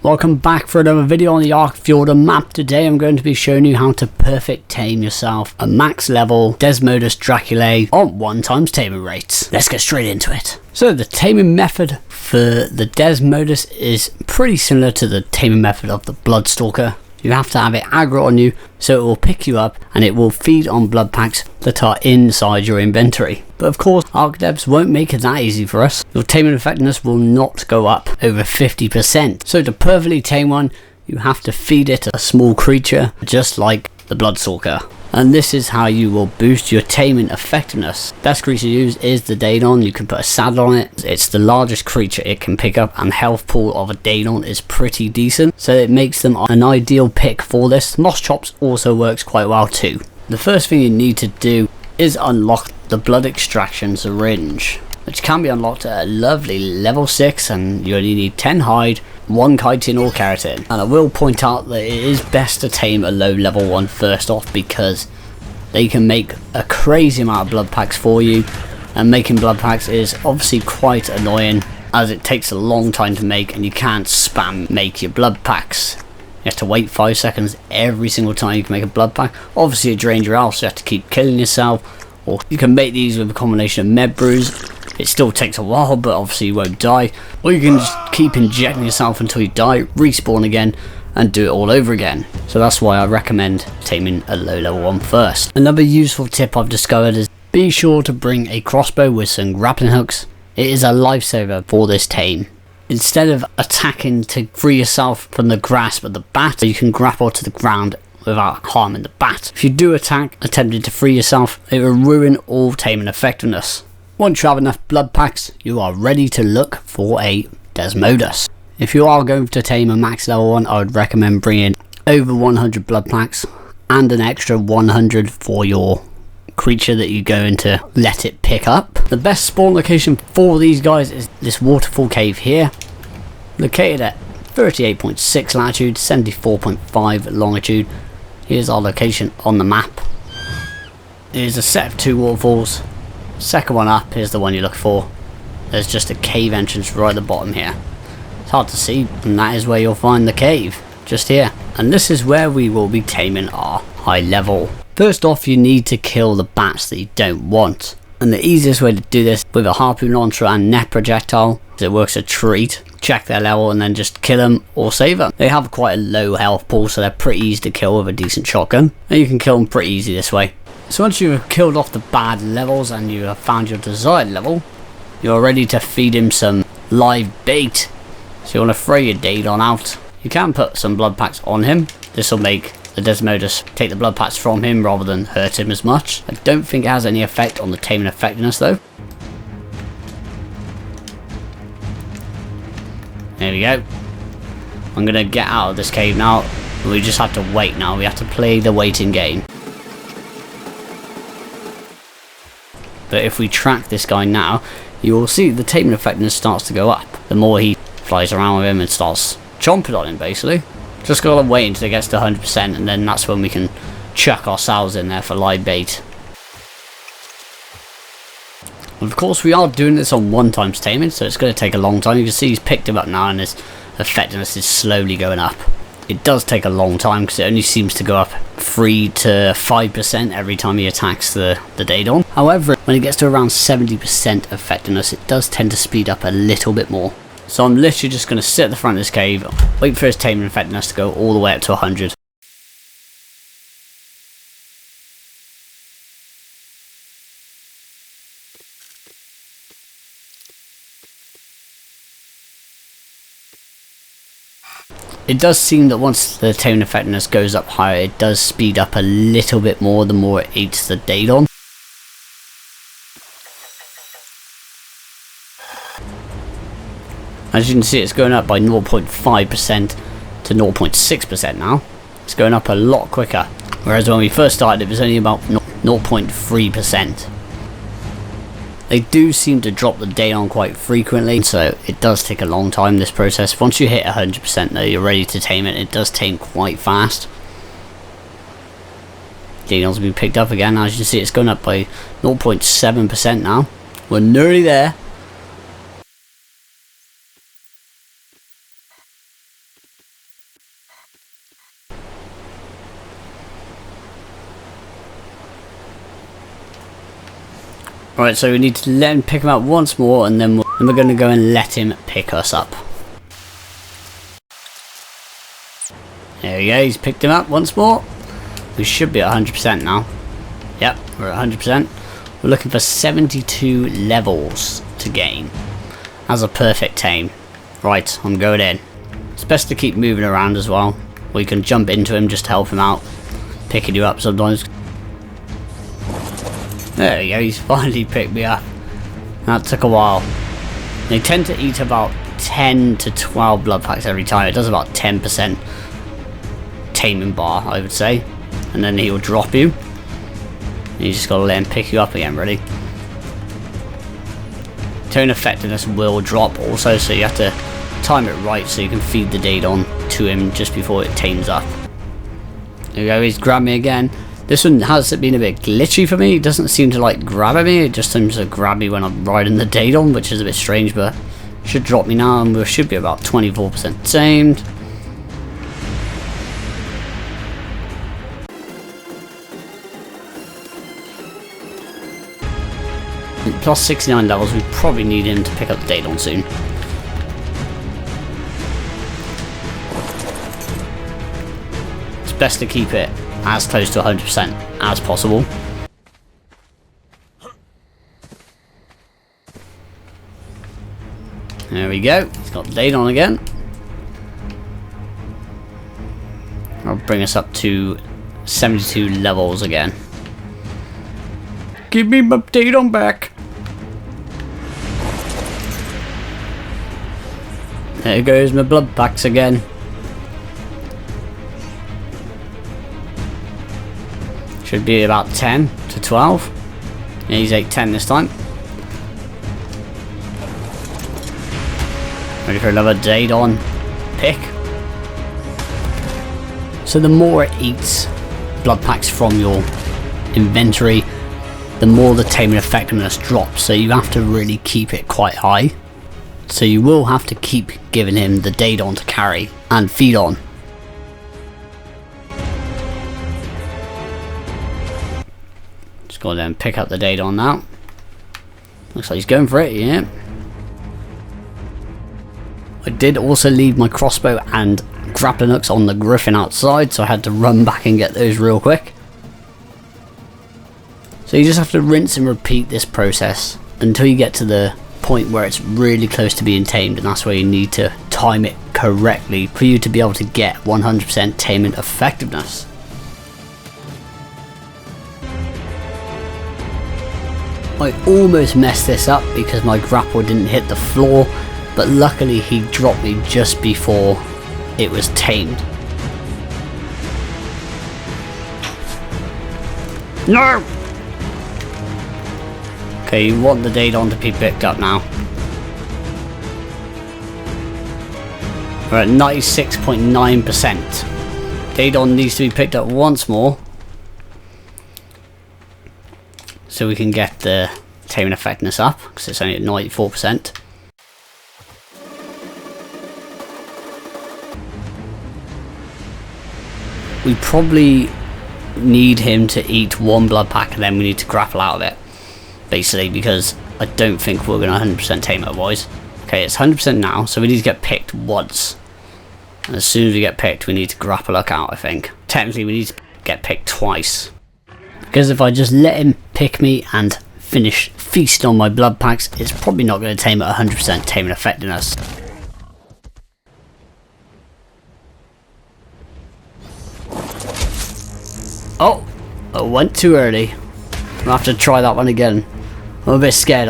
Welcome back for another video on the ARK Fjordur map. Today I'm going to be showing you how to perfect tame yourself a max level Desmodus Draculae on 1x taming rates. Let's get straight into it. So the taming method for the Desmodus is pretty similar to the taming method of the Bloodstalker. You have to have it aggro on you so it will pick you up and it will feed on blood packs that are inside your inventory. But of course, ARK devs won't make it that easy for us. Your taming effectiveness will not go up over 50%. So to perfectly tame one, you have to feed it a small creature just like the Bloodstalker. And this is how you will boost your taming effectiveness. Best creature to use is the Daedon. You can put a saddle on it. It's the largest creature it can pick up, and the health pool of a Daedon is pretty decent, so it makes them an ideal pick for this. Moss Chops also works quite well too. The first thing you need to do is unlock the blood extraction syringe, which can be unlocked at a lovely level 6, and you only need 10 hide, 1 chitin or keratin. And I will point out that it is best to tame a low level one first off, because they can make a crazy amount of blood packs for you, and making blood packs is obviously quite annoying as it takes a long time to make and you can't spam make your blood packs. You have to wait 5 seconds every single time you can make a blood pack. Obviously it drains your health, so you have to keep killing yourself, or you can make these with a combination of med brews. It still takes a while, but obviously you won't die. Or you can just keep injecting yourself until you die, respawn again, and do it all over again. So that's why I recommend taming a low level one first. Another useful tip I've discovered is be sure to bring a crossbow with some grappling hooks. It is a lifesaver for this tame. Instead of attacking to free yourself from the grasp of the bat, you can grapple to the ground without harming the bat. If you do attack attempting to free yourself, it will ruin all taming effectiveness. Once you have enough blood packs, you are ready to look for a Desmodus. If you are going to tame a max level 1, I would recommend bringing over 100 blood packs and an extra 100 for your creature that you're going to let it pick up. The best spawn location for these guys is this waterfall cave here, located at 38.6 latitude, 74.5 longitude. Here's our location on the map. Here's a set of 2 waterfalls. Second one up is the one you look for. There's just a cave entrance right at the bottom here. It's hard to see, and that is where you'll find the cave, just here. And this is where we will be taming our high level. First off, you need to kill the bats that you don't want. And the easiest way to do this with a harpoon launcher and net projectile, it works a treat. Check their level and then just kill them or save them. They have quite a low health pool, so they're pretty easy to kill with a decent shotgun. And you can kill them pretty easy this way. So once you've killed off the bad levels and you have found your desired level, you're ready to feed him some live bait. So you want to throw your Daedon out. You can put some blood packs on him. This will make the Desmodus take the blood packs from him rather than hurt him as much. I don't think it has any effect on the taming effectiveness though. There we go. I'm going to get out of this cave now. We just have to wait now. We have to play the waiting game. But if we track this guy now, you will see the taming effectiveness starts to go up. The more he flies around with him and starts chomping on him basically. Just gotta wait until it gets to 100%, and then that's when we can chuck ourselves in there for live bait. Of course we are doing this on 1x taming, so it's going to take a long time. You can see he's picked him up now and his effectiveness is slowly going up. It does take a long time because it only seems to go up 3 to 5% every time he attacks the Daedon. However, when it gets to around 70% effectiveness, it does tend to speed up a little bit more. So I'm literally just going to sit at the front of this cave, wait for his taming effectiveness to go all the way up to 100. It does seem that once the taming effectiveness goes up higher, it does speed up a little bit more the more it eats the Daedon. As you can see, it's going up by 0.5% to 0.6% now. It's going up a lot quicker. Whereas when we first started, it was only about 0.3%. They do seem to drop the Daedon quite frequently, so it does take a long time, this process. Once you hit 100% though, you're ready to tame it. It does tame quite fast. Daedon's been picked up again. As you can see, it's going up by 0.7% now. We're nearly there. Right, so we need to let him pick him up once more, and then we're going to go and let him pick us up. There we go, he's picked him up once more. We should be at 100% now. Yep, we're at 100%. We're looking for 72 levels to gain as a perfect tame. Right, I'm going in. It's best to keep moving around as well. We can jump into him just to help him out, picking you up sometimes. There we go, he's finally picked me up. That took a while. They tend to eat about 10 to 12 blood packs every time. It does about 10% taming bar, I would say. And then he'll drop you. And you just gotta let him pick you up again, really. Tone effectiveness will drop also, so you have to time it right so you can feed the Daedon to him just before it tames up. There we go, he's grabbed me again. This one has been a bit glitchy for me. It doesn't seem to like grab me, it just seems to grab me when I'm riding the Daedon, which is a bit strange, but should drop me now, and we should be about 24% tamed. Plus 69 levels, we probably need him to pick up the Daedon soon. It's best to keep it as close to 100% as possible. There we go, he's got the Daedon again. I'll bring us up to 72 levels again. Give me my Daedon back! There goes my blood packs again. Should be about 10 to 12. Yeah, he's 8-10 this time. Ready for another Daedon pick. So the more it eats blood packs from your inventory, the more the taming effectiveness drops, so you have to really keep it quite high. So you will have to keep giving him the Daedon to carry and feed on. Just go there and pick up the Daedon now. Looks like he's going for it, yeah. I did also leave my crossbow and grappling hooks on the griffin outside, so I had to run back and get those real quick. So you just have to rinse and repeat this process until you get to the point where it's really close to being tamed, and that's where you need to time it correctly for you to be able to get 100% taming effectiveness. I almost messed this up because my grapple didn't hit the floor, but luckily he dropped me just before it was tamed. No! Okay, you want the Daedon to be picked up now. We're at 96.9%. Daedon needs to be picked up once more, so we can get the taming effectiveness up, because it's only at 94%. We probably need him to eat one blood pack, and then we need to grapple out of it. Basically, because I don't think we're going to 100% tame it otherwise. Okay, it's 100% now, so we need to get picked once. And as soon as we get picked, we need to grapple hook out, I think. Technically, we need to get picked twice. Because if I just let him pick me and finish feasting on my blood packs, it's probably not going to tame at 100% taming effectiveness. Oh, I went too early. I'll have to try that one again. I'm a bit scared.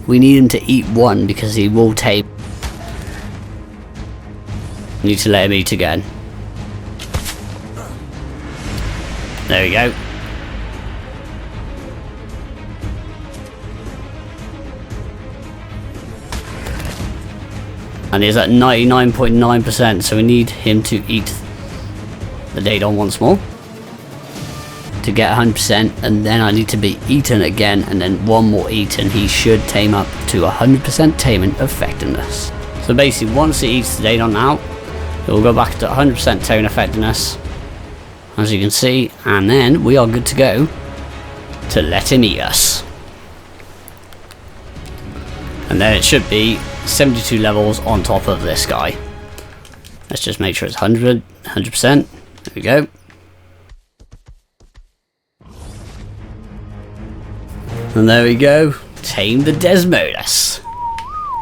We need him to eat one because he will tame. Need to let him eat again. There we go. And he's at 99.9%, so we need him to eat the Daedon once more to get 100%, and then I need to be eaten again, and then one more eat, and he should tame up to 100% taming effectiveness. So basically, once he eats the Daedon out, it will go back to 100% taming effectiveness, as you can see, and then we are good to go to let him eat us. And then it should be 72 levels on top of this guy. Let's just make sure it's 100%. There we go. And there we go. Tame the Desmodus.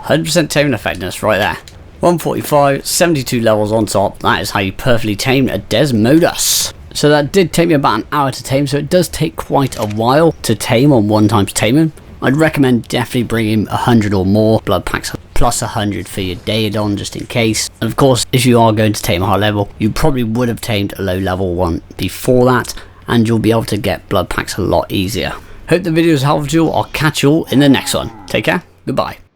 100% taming effectiveness right there. 145, 72 levels on top. That is how you perfectly tame a Desmodus. So that did take me about an hour to tame, so it does take quite a while to tame on 1x taming. I'd recommend definitely bringing 100 or more blood packs, plus 100 for your Daedon just in case. And of course, if you are going to tame a high level, you probably would have tamed a low level one before that, and you'll be able to get blood packs a lot easier. Hope the video was helpful to you. I'll catch you all in the next one. Take care. Goodbye.